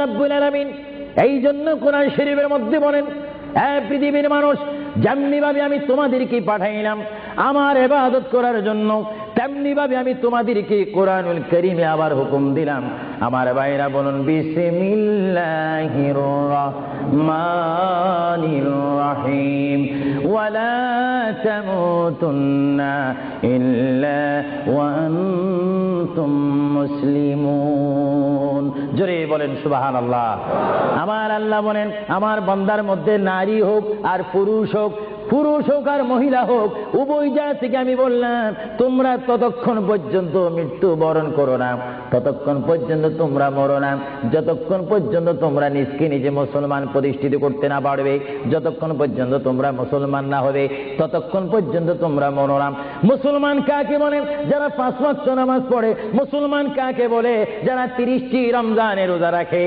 রাব্বুল আলামিন এই জন্য কোরআন শরীফের মধ্যে বলেন, হে পৃথিবীর মানুষ, যেমনি ভাবে আমি তোমাদেরকে পাঠাইলাম আমার ইবাদত করার জন্য, তেমনি ভাবে আমি তোমাদেরকে কোরআনুল কারীমে আবার হুকুম দিলাম। আমার ভাইরা বলুন বিসমিল্লাহির রহমানির রহিম ওয়ালা তামুতুন্না ইল্লা ওয়া আনতুম মুসলিমুন। জোরে বলেন সুবহানাল্লাহ। আমার আল্লাহ বলেন, আমার বান্দার মধ্যে নারী হোক আর পুরুষ হোক, পুরুষ হোক আর মহিলা হোক, উভয় জাতি থেকে আমি বললাম তোমরা ততক্ষণ পর্যন্ত মৃত্যু বরণ করো না, ততক্ষণ পর্যন্ত তোমরা মরো না, যতক্ষণ পর্যন্ত তোমরা নিজকে নিজে মুসলমান প্রতিষ্ঠিত করতে না পারবে, যতক্ষণ পর্যন্ত তোমরা মুসলমান না হবে, ততক্ষণ পর্যন্ত তোমরা মরো না। মুসলমান কাকে বলে? যারা 5 ওয়াক্ত নামাজ পড়ে। মুসলমান কাকে বলে? যারা 30টি রমজানের রোজা রাখে।